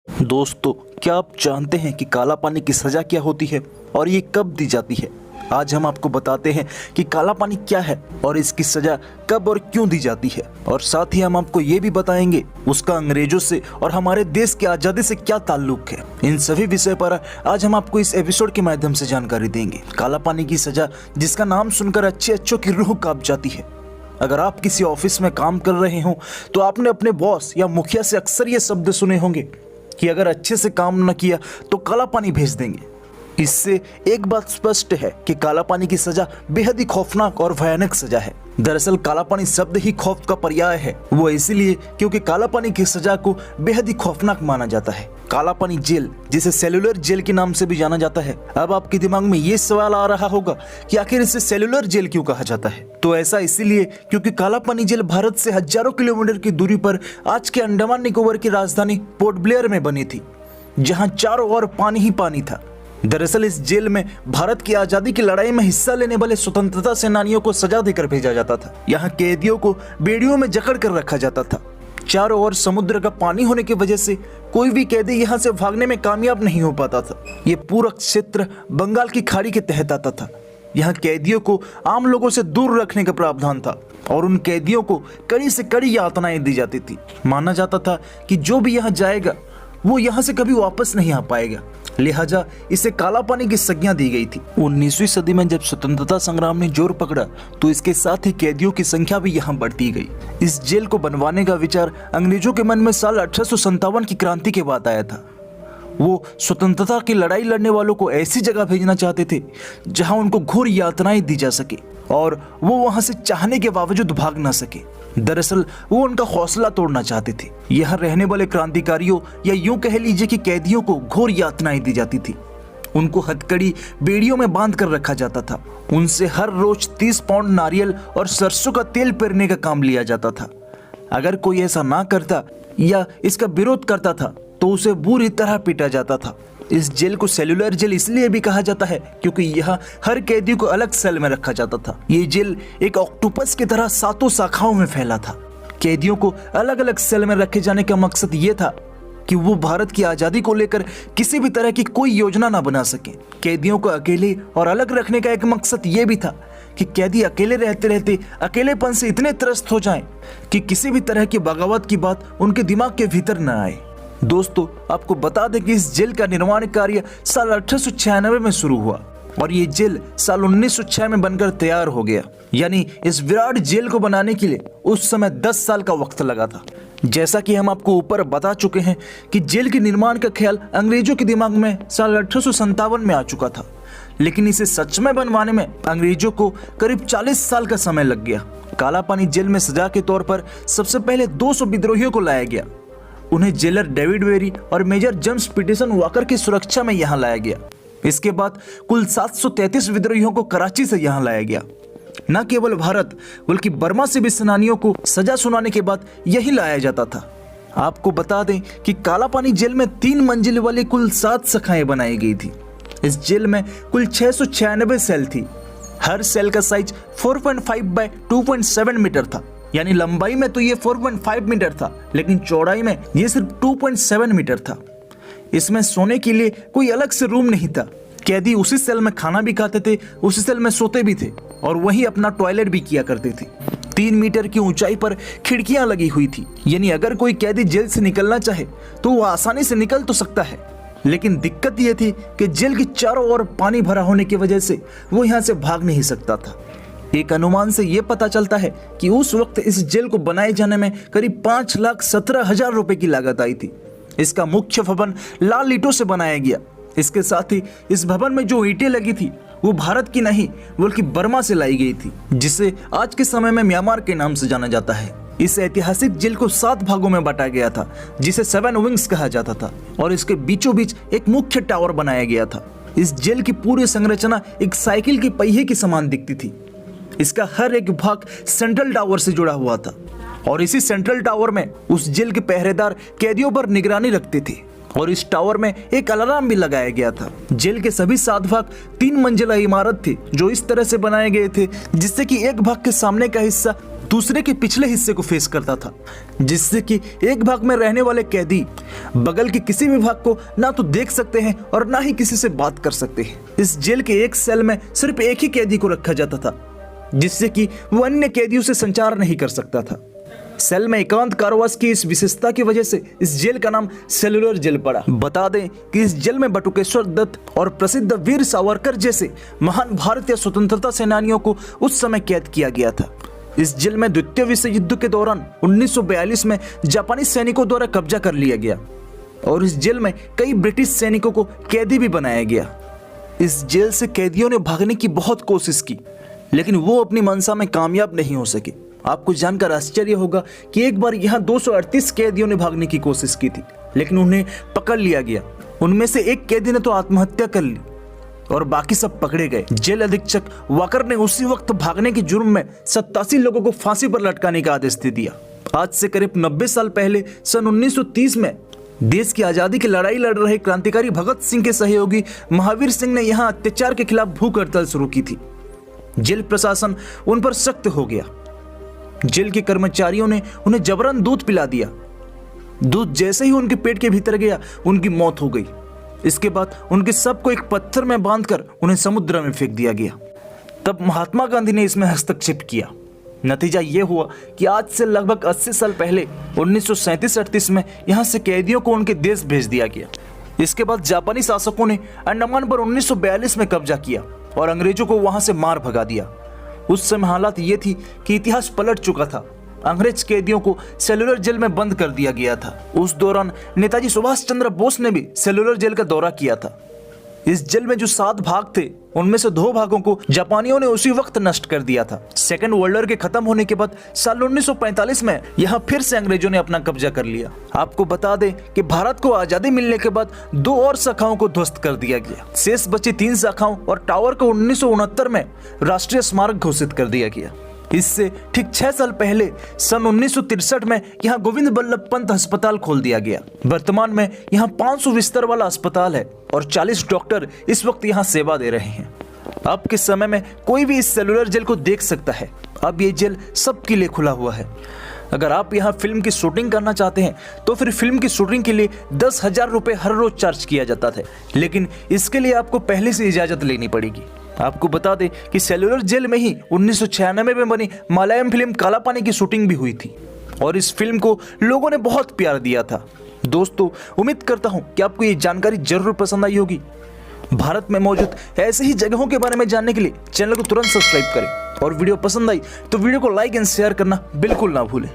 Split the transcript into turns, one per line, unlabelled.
दोस्तों, क्या आप जानते हैं कि काला पानी की सज़ा क्या होती है और ये कब दी जाती है? आज हम आपको बताते हैं कि काला पानी क्या है और इसकी सज़ा कब और क्यों दी जाती है, और साथ ही हम आपको ये भी बताएंगे उसका अंग्रेजों से और हमारे देश की आज़ादी से क्या ताल्लुक है। इन सभी विषय पर आज हम आपको इस एपिसोड के माध्यम से जानकारी देंगे। काला पानी की सज़ा, जिसका नाम सुनकर अच्छों की रूह कांप जाती है। अगर आप किसी ऑफिस में काम कर रहे हो तो आपने अपने बॉस या मुखिया से अक्सर ये शब्द सुने होंगे कि अगर अच्छे से काम न किया तो काला पानी भेज देंगे। इससे एक बात स्पष्ट है कि काला पानी की सजा बेहद ही खौफनाक और भयानक सजा है। दरअसल काला पानी शब्द ही खौफ का पर्याय है, वो इसीलिए क्योंकि काला पानी की सजा को बेहद ही खौफनाक माना जाता है। काला पानी जेल, जिसे सेलुलर जेल के नाम से भी जाना जाता है। अब आपके दिमाग में ये सवाल आ रहा होगा कि आखिर इसे सेलुलर जेल क्यों कहा जाता है? तो ऐसा इसीलिए क्योंकि काला पानी जेल भारत से हजारों किलोमीटर की दूरी पर आज के अंडमान निकोबार की राजधानी पोर्ट ब्लेयर में बनी थी, जहां चारों ओर पानी ही पानी था। दरअसल इस जेल में भारत की आजादी की लड़ाई में हिस्सा लेने वाले स्वतंत्रता सेनानियों को सजा देकर भेजा जाता था। यहाँ कैदियों को बेड़ियों में जकड़ कर रखा जाता था। चारों ओर समुद्र का पानी होने की वजह से कोई भी कैदी यहाँ से भागने में कामयाब नहीं हो पाता था। ये पूरा क्षेत्र बंगाल की खाड़ी के तहत आता था। यहाँ कैदियों को आम लोगों से दूर रखने का प्रावधान था और उन कैदियों को कड़ी से कड़ी यातनाएं दी जाती थी। माना जाता था कि जो भी यहाँ जाएगा वो यहाँ से कभी वापस नहीं आ पाएगा, लिहाजा इसे काला पानी की संज्ञा दी गई थी। 19वीं सदी में जब स्वतंत्रता संग्राम ने जोर पकड़ा तो इसके साथ ही कैदियों की संख्या भी यहाँ बढ़ती गई। इस जेल को बनवाने का विचार अंग्रेजों के मन में साल 1857 की क्रांति के बाद आया था। वो स्वतंत्रता की लड़ाई लड़ने वालों को ऐसी जगह भेजना चाहते थे जहां उनको घोर यातनाएं दी जा सके और वो वहां से चाहने के बावजूद भाग ना सके। दरअसल वो उनका हौसला तोड़ना चाहते थे। यहाँ रहने वाले क्रांतिकारियों या यूं कह लीजिए कि कैदियों को घोर यातनाएं दी जाती थी। उनको हथकड़ी बेड़ियों में बांध कर रखा जाता था। उनसे हर रोज 30 पाउंड नारियल और सरसों का तेल पेरने का काम लिया जाता था। अगर कोई ऐसा ना करता या इसका विरोध करता था तो उसे बुरी तरह पीटा जाता था। इस जेल को सेलुलर जेल इसलिए भी कहा जाता है क्योंकि यहाँ हर कैदी को अलग सेल में रखा जाता था। ये जेल एक ऑक्टोपस की तरह 7 शाखाओं में फैला था। कैदियों को अलग अलग सेल में रखे जाने का मकसद ये था कि वो भारत की आजादी को लेकर किसी भी तरह की कोई योजना ना बना सके। कैदियों को अकेले और अलग रखने का एक मकसद ये भी था कि कैदी अकेले रहते रहते अकेलेपन से इतने त्रस्त हो जाएं कि किसी भी तरह की बगावत की बात उनके दिमाग के भीतर न आए। दोस्तों, आपको बता दें कि इस जेल का निर्माण कार्य साल 1896 में शुरू हुआ और ये जेल साल 1906 में बनकर तैयार हो गया। यानी इस विराट जेल को बनाने के लिए उस समय 10 साल का वक्त लगा था। जैसा कि हम आपको ऊपर बता चुके हैं कि जेल के निर्माण का ख्याल अंग्रेजों के दिमाग में साल 1857 में आ चुका था, लेकिन इसे सच में बनवाने में अंग्रेजों को करीब 40 साल का समय लग गया। काला पानी जेल में सजा के तौर पर सबसे पहले 200 विद्रोहियों को लाया गया। उन्हें जेलर डेविड वेरी और मेजर जेम्स पीटरसन वॉकर की सुरक्षा में यहाँ लाया गया। इसके बाद कुल 733 विद्रोहियों को कराची से यहाँ लाया गया। न केवल भारत बल्कि बर्मा से भी सेनानियों को सजा सुनाने के बाद यही लाया जाता था। आपको बता दें कि काला पानी जेल में 3 मंजिल वाली कुल 7 शाखाएं बनाई गई थी। इस जेल में कुल 696 सेल थी। हर सेल का साइज 4.5 बाय 2.7 मीटर था। यानी लंबाई में तो ये 4.5 मीटर था, लेकिन चौड़ाई में ये सिर्फ 2.7 मीटर था। इसमें सोने के लिए कोई अलग से रूम नहीं था। कैदी उसी सेल में खाना भी खाते थे, उसी सेल में सोते भी थे और वहीं अपना टॉयलेट भी किया करते थे। 3 मीटर की ऊंचाई पर खिड़कियां लगी हुई थी। यानी अगर कोई कैदी जेल से निकलना चाहे तो वो आसानी से निकल तो सकता है, लेकिन दिक्कत ये थी कि जेल के चारों ओर पानी भरा होने की वजह से वो यहाँ से भाग नहीं सकता था। एक अनुमान से यह पता चलता है कि उस वक्त इस जेल को बनाए जाने में करीब 5,17,000 रुपए की लागत आई थी। इसका मुख्य भवन लाल ईंटों से बनाया गया। इसके साथ ही इस भवन में जो ईंटें लगी थी वो भारत की नहीं बल्कि बर्मा से लाई गई थी, जिसे आज के समय में म्यांमार के नाम से जाना जाता है। इस ऐतिहासिक जेल को 7 भागों में बांटा गया था, जिसे 7 विंग्स कहा जाता था, और इसके बीचों बीच एक मुख्य टावर बनाया गया था। इस जेल की पूरी संरचना एक साइकिल के पहिए के समान दिखती थी। इसका हर एक भाग सेंट्रल टावर से जुड़ा हुआ था और इसी सेंट्रल टावर में उस जेल के पहरेदार कैदियों पर निगरानी रखते थे और इस टावर में एक अलार्म भी लगाया गया था। जेल के सभी 7 भाग 3 मंजिला इमारत थे जो इस तरह से बनाए गए थे जिससे कि एक भाग के सामने का हिस्सा दूसरे के पिछले हिस्से को फेस करता था, जिससे कि एक भाग में रहने वाले कैदी बगल के किसी भी भाग को ना तो देख सकते हैं और ना ही किसी से बात कर सकते हैं। इस जेल के एक सेल में सिर्फ एक ही कैदी को रखा जाता था, जिससे कि वो अन्य कैदियों से संचार नहीं कर सकता था। सेल में एकांत कारावास की इस विशेषता की वजह से इस जेल का नाम सेलुलर जेल पड़ा। बता दें कि इस जेल में बटुकेश्वर दत्त और प्रसिद्ध वीर सावरकर जैसे महान भारतीय स्वतंत्रता सेनानियों को उस समय कैद किया गया था। इस जेल में द्वितीय विश्व युद्ध के दौरान 1942 में जापानी सैनिकों द्वारा कब्जा कर लिया गया और इस जेल में कई ब्रिटिश सैनिकों को कैदी भी बनाया गया। इस जेल से कैदियों ने भागने की बहुत कोशिश की, लेकिन वो अपनी मंशा में कामयाब नहीं हो सके। आपको जानकर आश्चर्य होगा कि एक बार यहाँ 238 कैदियों ने भागने की कोशिश की थी, लेकिन उन्हें पकड़ लिया गया। उनमें से एक कैदी ने तो आत्महत्या कर ली और बाकी सब पकड़े गए। जेल अधीक्षक वाकर ने उसी वक्त भागने के जुर्म में 87 लोगों को फांसी पर लटकाने का आदेश दे दिया। आज से करीब 90 साल पहले सन 1930 में देश की आजादी की लड़ाई लड़ रहे क्रांतिकारी भगत सिंह के सहयोगी महावीर सिंह ने यहाँ अत्याचार के खिलाफ भूख हड़ताल शुरू की थी। जेल प्रशासन उन पर सख्त हो गया। जेल के कर्मचारियों ने उन्हें जबरन दूध पिला दिया। दूध जैसे ही उनके पेट के भीतर गया, उनकी मौत हो गई। इसके बाद उनके शव को एक पत्थर में बांधकर उन्हें समुद्र में फेंक दिया गया। तब महात्मा गांधी ने इसमें हस्तक्षेप किया। नतीजा यह हुआ कि आज से लगभग 80 साल पहले 1937-38 में यहाँ से कैदियों को उनके देश भेज दिया गया। इसके बाद जापानी शासकों ने अंडमान पर 1942 में कब्जा किया और अंग्रेजों को वहां से मार भगा दिया। उस समय हालात ये थी कि इतिहास पलट चुका था। अंग्रेज कैदियों को सेलुलर जेल में बंद कर दिया गया था। उस दौरान नेताजी सुभाष चंद्र बोस ने भी सेलुलर जेल का दौरा किया था। इस जेल में जो 7 भाग थे, उनमें से 2 भागों को जापानियों ने उसी वक्त नष्ट कर दिया था। सेकेंड वर्ल्ड वॉर के खत्म होने के बाद साल 1945 में यहाँ फिर से अंग्रेजों ने अपना कब्जा कर लिया। आपको बता दें कि भारत को आजादी मिलने के बाद 2 और शाखाओं को ध्वस्त कर दिया गया। शेष बची 3 शाखाओं और टावर को 1969 में राष्ट्रीय स्मारक घोषित कर दिया गया। इससे ठीक 6 साल पहले सन 1963 में यहाँ गोविंद बल्लभ पंत अस्पताल खोल दिया गया। वर्तमान में यहाँ 500 बिस्तर वाला अस्पताल है और 40 डॉक्टर इस वक्त यहाँ सेवा दे रहे हैं। अब के समय में कोई भी इस सेलुलर जेल को देख सकता है। अब ये जेल सबके लिए खुला हुआ है। अगर आप यहाँ फिल्म की शूटिंग करना चाहते हैं तो फिर फिल्म की शूटिंग के लिए 10,000 रुपये हर रोज चार्ज किया जाता था, लेकिन इसके लिए आपको पहले से इजाजत लेनी पड़ेगी। आपको बता दें कि सेलुलर जेल में ही 1996 में बनी मलयालम फिल्म काला पानी की शूटिंग भी हुई थी और इस फिल्म को लोगों ने बहुत प्यार दिया था। दोस्तों, उम्मीद करता हूं कि आपको ये जानकारी जरूर पसंद आई होगी। भारत में मौजूद ऐसे ही जगहों के बारे में जानने के लिए चैनल को तुरंत सब्सक्राइब करें और वीडियो पसंद आई तो वीडियो को लाइक एंड शेयर करना बिल्कुल ना भूलें।